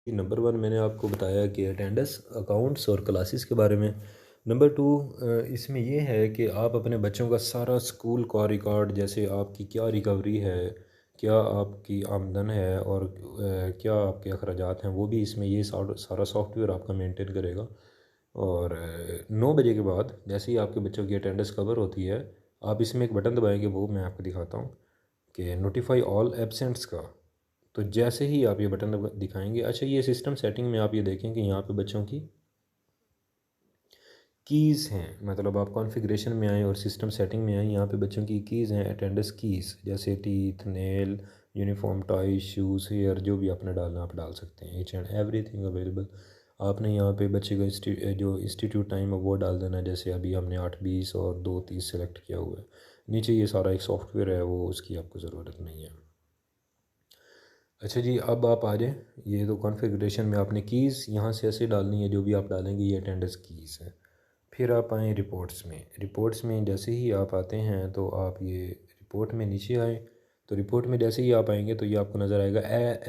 Number one मैंने आपको बताया कि अटेंडेंस अकाउंट्स और क्लासेस के बारे में। नंबर टू, इसमें ये है कि आप अपने बच्चों का सारा स्कूल का रिकॉर्ड, जैसे आपकी क्या रिकवरी है, क्या आपकी आमदन है और क्या आपके अखराजात हैं, वो भी इसमें ये सारा सॉफ्टवेयर आपका मेंटेन करेगा। और 9 बजे के बाद जैसे ही आपके बच्चों की अटेंडेंस कवर होती है, आप इसमें एक बटन दबाएंगे, वो मैं आपको दिखाता हूँ कि नोटिफाई ऑल एब्सेंट्स का। तो जैसे ही आप ये बटन दिखाएंगे, अच्छा ये सिस्टम सेटिंग में आप ये देखें कि यहाँ पे बच्चों की कीज़ हैं, मतलब आप कॉन्फ़िगरेशन में आएँ और सिस्टम सेटिंग में आएँ, यहाँ पे बच्चों की कीज़ हैं, अटेंडेंस कीज़, जैसे teeth, nail, uniform, tie, shoes, hair, जो भी आपने डालना आप डाल सकते हैं, ईच एंड एवरीथिंग अवेलेबल। आपने यहाँ पे बच्चे का जो इंस्टीट्यूट टाइम है वो डाल देना है, जैसे अभी हमने 8:20 और 2:30 सेलेक्ट किया हुआ है। नीचे ये सारा एक सॉफ्टवेयर है, वो उसकी आपको ज़रूरत नहीं है। अच्छा जी, अब आप आ जाएँ। ये तो कॉन्फ़िगरेशन में आपने कीज़ यहाँ से ऐसे डालनी है, जो भी आप डालेंगे ये अटेंडेंस कीज़ है। फिर आप आएँ रिपोर्ट्स में। रिपोर्ट्स में जैसे ही आप आते हैं तो आप ये रिपोर्ट में नीचे आएँ। तो रिपोर्ट में जैसे ही आप आएंगे तो ये आपको नज़र आएगा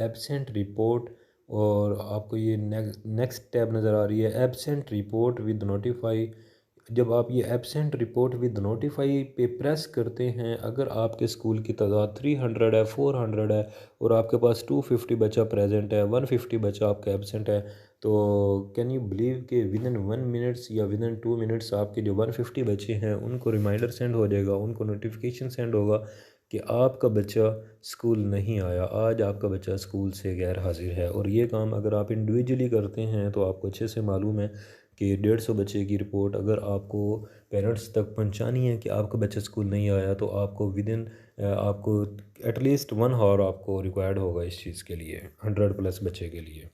एब्सेंट रिपोर्ट। और आपको ये नेक्स्ट टैब नज़र आ रही है, एब्सेंट रिपोर्ट विद नोटिफाई। जब आप ये एब्सेंट रिपोर्ट विद नोटिफाई पे प्रेस करते हैं, अगर आपके स्कूल की तादाद 300 है, 400 है और आपके पास 250 बच्चा प्रेजेंट है, 150 बच्चा आपका एब्सेंट है, तो कैन यू बिलीव कि विद इन 1 मिनट्स या विद इन 2 मिनट्स आपके जो 150 बच्चे हैं उनको रिमाइंडर सेंड हो जाएगा, उनको नोटिफिकेशन सेंड होगा कि आपका बच्चा स्कूल नहीं आया, आज आपका बच्चा स्कूल से गैर हाजिर है। और ये काम अगर आप इंडिविजुअली करते हैं तो आपको अच्छे से मालूम है कि 150 बच्चे की रिपोर्ट अगर आपको पेरेंट्स तक पहुंचानी है कि आपका बच्चा स्कूल नहीं आया, तो आपको विद इन आपको एटलीस्ट 1 आवर आपको रिक्वायर्ड होगा इस चीज़ के लिए, 100+ बच्चे के लिए।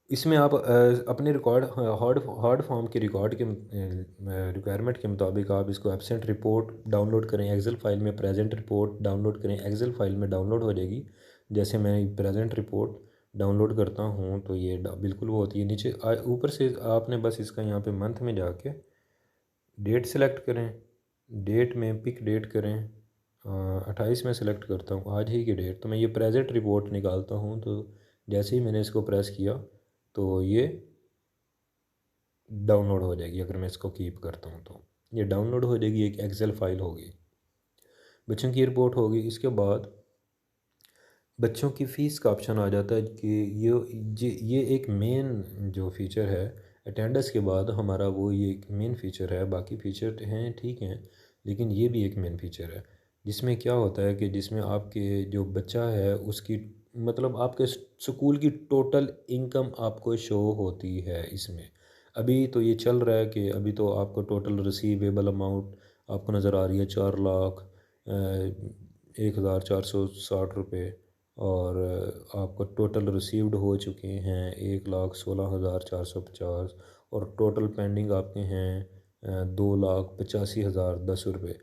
इसमें आप अपने रिकॉर्ड हार्ड हार्ड फॉर्म के रिकॉर्ड के रिक्वायरमेंट के मुताबिक आप इसको एब्सेंट रिपोर्ट डाउनलोड करें एक्सेल फाइल में, प्रेजेंट रिपोर्ट डाउनलोड करें एक्सेल फाइल में, डाउनलोड हो जाएगी। जैसे मैं प्रेजेंट रिपोर्ट डाउनलोड करता हूँ तो ये बिल्कुल वो होती है। नीचे ऊपर से आपने बस इसका यहाँ पे मंथ में जाके डेट सेलेक्ट करें, डेट में पिक डेट करें। 28 में सेलेक्ट करता हूँ आज ही की डेट, तो मैं ये प्रेजेंट रिपोर्ट निकालता हूँ। तो जैसे ही मैंने इसको प्रेस किया तो ये डाउनलोड हो जाएगी। अगर मैं इसको कीप करता हूँ तो ये डाउनलोड हो जाएगी, एक एक्सेल फाइल होगी, बच्चों की रिपोर्ट होगी। इसके बाद बच्चों की फ़ीस का ऑप्शन आ जाता है कि ये एक मेन जो फ़ीचर है अटेंडेंस के बाद हमारा, वो ये एक मेन फ़ीचर है। बाकी फ़ीचर हैं ठीक हैं, लेकिन ये भी एक मेन फ़ीचर है जिसमें क्या होता है कि जिसमें आपके जो बच्चा है उसकी, मतलब आपके स्कूल की टोटल इनकम आपको शो होती है इसमें। अभी तो ये चल रहा है कि अभी तो आपको टोटल रिसीवेबल अमाउंट आपको नज़र आ रही है 4,01,460 रुपये। और आपको टोटल रिसीव्ड हो चुके हैं 1,16,450। और टोटल पेंडिंग आपके हैं 2,85,010 रुपये।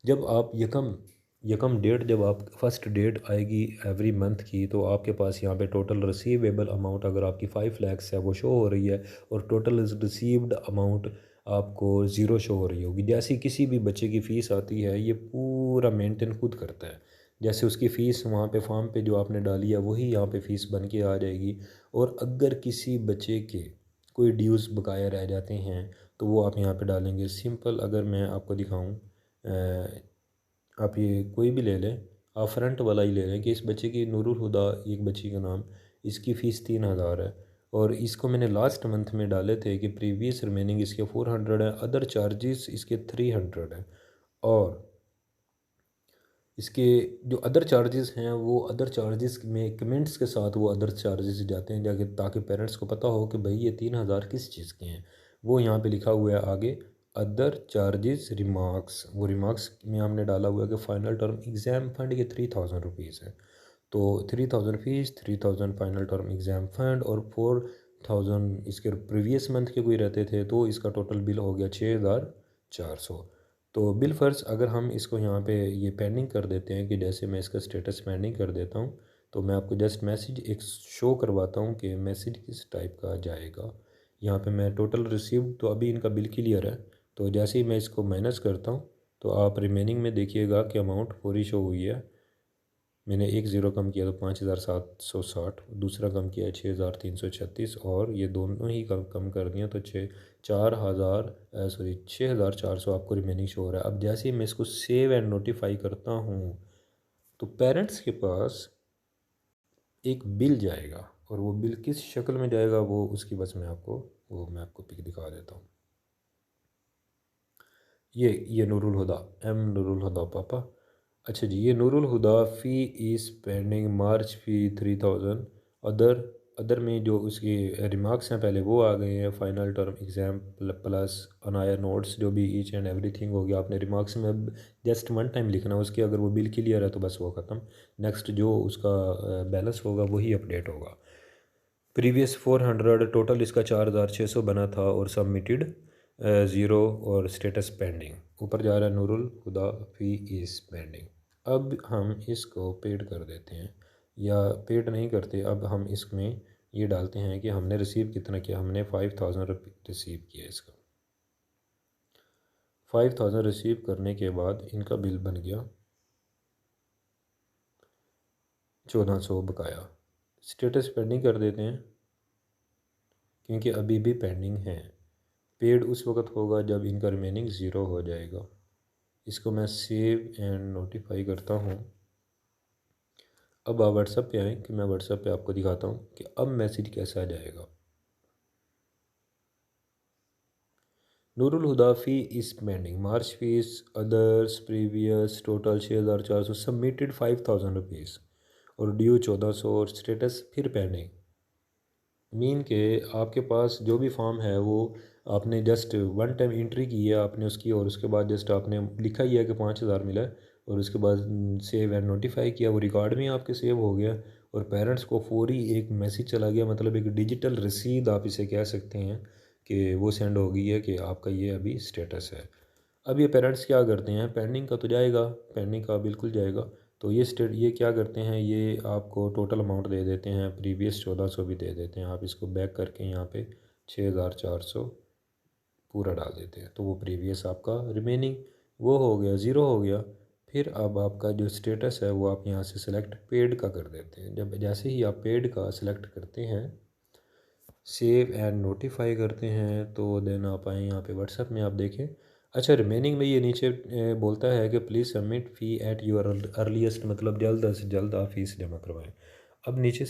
जब आप यकम यकम डेट, जब आप फर्स्ट डेट आएगी एवरी मंथ की, तो आपके पास यहाँ पे टोटल रिसीवेबल अमाउंट अगर आपकी 5 lakhs है वो शो हो रही है, और टोटल रिसीव्ड अमाउंट आपको ज़ीरो शो हो रही होगी। जैसी किसी भी बच्चे की फ़ीस आती है ये पूरा मेंटेन खुद करता है। जैसे उसकी फ़ीस वहाँ पे फॉर्म पे जो आपने डाली है वही यहाँ पे फ़ीस बन के आ जाएगी। और अगर किसी बच्चे के कोई ड्यूज़ बकाया रह जाते हैं तो वो आप यहाँ पे डालेंगे। सिंपल अगर मैं आपको दिखाऊं, आप ये कोई भी ले लें, आप फ्रंट वाला ही ले लें कि इस बच्चे की नूरुल हुदा, एक बच्ची का नाम, इसकी फ़ीस 3,000 है। और इसको मैंने लास्ट मंथ में डाले थे कि प्रीवियस रिमेनिंग इसके 400 है, अदर चार्जेस इसके 300 है। और इसके जो अदर चार्जेस हैं वो अदर चार्जेस में कमेंट्स के साथ वो अदर चार्जेस जाते हैं जाके, ताकि पेरेंट्स को पता हो कि भाई ये 3,000 किस चीज़ के हैं। वो यहाँ पे लिखा हुआ है आगे, अदर चार्जेस रिमार्क्स। वो रिमार्क्स में हमने डाला हुआ है कि फ़ाइनल टर्म एग्ज़ाम फ़ंड के 3,000 रुपीज़ है। तो 3,000 fees, 3,000 final term exam fund और 4,000 इसके प्रीवियस मंथ के कोई रहते थे, तो इसका टोटल बिल हो गया 6,400। तो बिल फ़र्ज़ अगर हम इसको यहाँ पे ये पेंडिंग कर देते हैं, कि जैसे मैं इसका स्टेटस पेंडिंग कर देता हूँ, तो मैं आपको जस्ट मैसेज एक शो करवाता हूँ कि मैसेज किस टाइप का जाएगा। यहाँ पे मैं टोटल रिसीव, तो अभी इनका बिल क्लियर है। तो जैसे ही मैं इसको माइनस करता हूँ तो आप रिमेनिंग में देखिएगा कि अमाउंट पूरी शो हुई है। मैंने एक ज़ीरो कम किया तो 5,760, दूसरा कम किया 6,336, और ये दोनों ही कम कम कर दिया तो 6,400 आपको रिमेनिंग शो हो रहा है। अब जैसे ही मैं इसको सेव एंड नोटिफाई करता हूँ तो पेरेंट्स के पास एक बिल जाएगा, और वो बिल किस शक्ल में जाएगा वो उसकी बस मैं आपको पिक दिखा देता हूँ। ये नूरुल हुदा, एम नूरुल हुदा पापा। अच्छा जी, ये Noorul Huda fee is pending March fee 3,000। Other other में जो उसके रिमार्क्स हैं पहले वो आ गए हैं, final term exam plus Anaya notes जो भी ईच एंड एवरीथिंग हो गया। आपने रिमार्क्स में अब जस्ट वन टाइम लिखना है उसके, अगर वो बिल क्लियर है तो बस वो ख़त्म। नेक्स्ट जो उसका बैलेंस होगा वही अपडेट होगा। प्रीवियस 400, टोटल इसका 4,600 बना था और सबमिटेड ज़ीरो और स्टेटस पेंडिंग। ऊपर जा रहा है Nurul Huda fee is pending. अब हम इसको पेड कर देते हैं, या पेड नहीं करते, अब हम इसमें ये डालते हैं कि हमने रिसीव कितना किया। हमने 5,000 रिसीव किया। इसका 5,000 रिसीव करने के बाद इनका बिल बन गया 1,400 बकाया। स्टेटस पेंडिंग कर देते हैं क्योंकि अभी भी पेंडिंग है। पेड उस वक्त होगा जब इनका रिमेनिंग ज़ीरो हो जाएगा। इसको मैं सेव एंड नोटिफाई करता हूँ। अब आप व्हाट्सएप पे आएँ कि मैं व्हाट्सएप पे आपको दिखाता हूँ कि अब मैसेज कैसा आ जाएगा। Noorul Huda fee is pending March fees others previous total 6,400 submitted 5,000 rupees और ड्यू 1,400 और स्टेटस फिर पेंडिंग। मीन के आपके पास जो भी फॉर्म है वो आपने जस्ट वन टाइम एंट्री की है आपने उसकी, और उसके बाद जस्ट आपने लिखा ही है कि 5,000 मिला है, और उसके बाद सेव एंड नोटिफाई किया, वो रिकॉर्ड में आपके सेव हो गया और पेरेंट्स को फौरी एक मैसेज चला गया। मतलब एक डिजिटल रसीद आप इसे कह सकते हैं कि वो सेंड हो गई है कि आपका ये अभी स्टेटस है। अब ये पेरेंट्स क्या करते हैं, पेंडिंग का तो जाएगा, पेंडिंग का बिल्कुल जाएगा। तो ये क्या करते हैं, ये आपको टोटल अमाउंट दे देते हैं, प्रीवियस 1,400 भी दे देते हैं। आप इसको बैक करके यहाँ पे 6,400 पूरा डाल देते हैं तो वो प्रीवियस आपका रिमेनिंग वो हो गया, ज़ीरो हो गया। फिर अब आपका जो स्टेटस है वो आप यहाँ से सिलेक्ट पेड का कर देते हैं। जब जैसे ही आप पेड का सिलेक्ट करते हैं, सेव एंड नोटिफाई करते हैं, तो देन आप आएँ यहाँ पे व्हाट्सएप में आप देखें। अच्छा, रिमेनिंग में ये नीचे बोलता है कि please submit fee at your earliest, मतलब जल्द से जल्द आप फीस जमा करवाएं। अब नीचे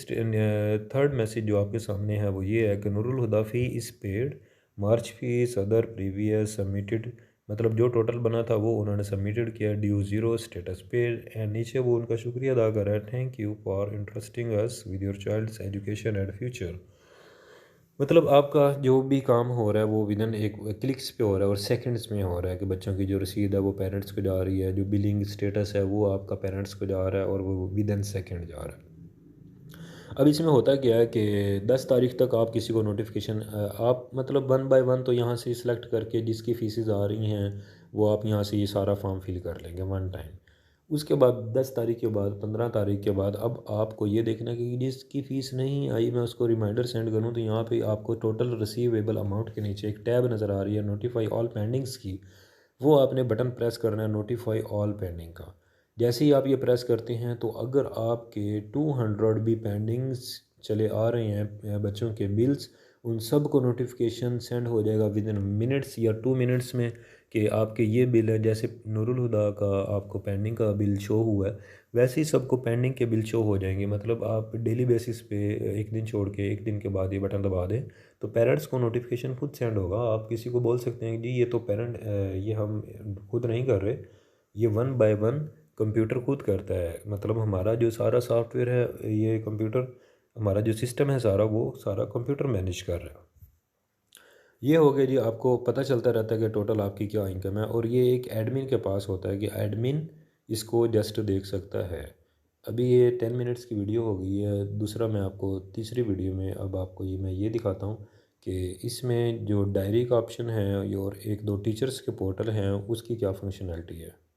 थर्ड मैसेज जो आपके सामने है वो ये है कि Noorul Huda fee is paid March fees other previous submitted, मतलब जो टोटल बना था वो उन्होंने सबमिटेड किया, due zero status paid. And नीचे वो उनका शुक्रिया अदा कर रहा है, thank you for interesting us with your child's education and future. मतलब आपका जो भी काम हो रहा है वो विदिन एक क्लिक्स पे हो रहा है और सेकंड्स में हो रहा है कि बच्चों की जो रसीद है वो पेरेंट्स को जा रही है, जो बिलिंग स्टेटस है वो आपका पेरेंट्स को जा रहा है और वो विदिन सेकंड जा रहा है। अब इसमें होता क्या है कि 10 तारीख तक आप किसी को नोटिफिकेशन आप मतलब वन बाय वन तो यहाँ से सिलेक्ट करके जिसकी फ़ीसेस आ रही हैं वो आप यहाँ से ये सारा फॉर्म फिल कर लेंगे वन टाइम। उसके बाद 10 तारीख के बाद 15 तारीख के बाद अब आपको ये देखना है कि जिसकी फ़ीस नहीं आई मैं उसको रिमाइंडर सेंड करूँ, तो यहाँ पे आपको टोटल रिसीवेबल अमाउंट के नीचे एक टैब नज़र आ रही है नोटिफाई ऑल पेंडिंग्स की, वो आपने बटन प्रेस करना है नोटिफाई ऑल पेंडिंग का। जैसे ही आप ये प्रेस करते हैं तो अगर आपके 200 भी पेंडिंग्स चले आ रहे हैं बच्चों के बिल्स, उन सब को नोटिफिकेशन सेंड हो जाएगा विद इन मिनट्स या 2 मिनट्स में कि आपके ये बिल है। जैसे नूरुल हुदा का आपको पेंडिंग का बिल शो हुआ है वैसे ही सबको पेंडिंग के बिल शो हो जाएंगे। मतलब आप डेली बेसिस पे एक दिन छोड़ के एक दिन के बाद ये बटन दबा दें तो पेरेंट्स को नोटिफिकेशन खुद सेंड होगा। आप किसी को बोल सकते हैं जी ये तो ये हम खुद नहीं कर रहे, ये वन बाय वन कंप्यूटर खुद करता है। मतलब हमारा जो सारा सॉफ्टवेयर है ये कंप्यूटर, हमारा जो सिस्टम है सारा वो सारा कंप्यूटर मैनेज कर रहा है। ये हो गया जी, आपको पता चलता रहता है कि टोटल आपकी क्या इनकम है, और ये एक एडमिन के पास होता है कि एडमिन इसको जस्ट देख सकता है। अभी ये 10 मिनट्स की वीडियो हो गई है। दूसरा मैं आपको तीसरी वीडियो में अब आपको मैं ये दिखाता हूँ कि इसमें जो डायरी का ऑप्शन है और एक दो टीचर्स के पोर्टल हैं उसकी क्या फंक्शनैलिटी है।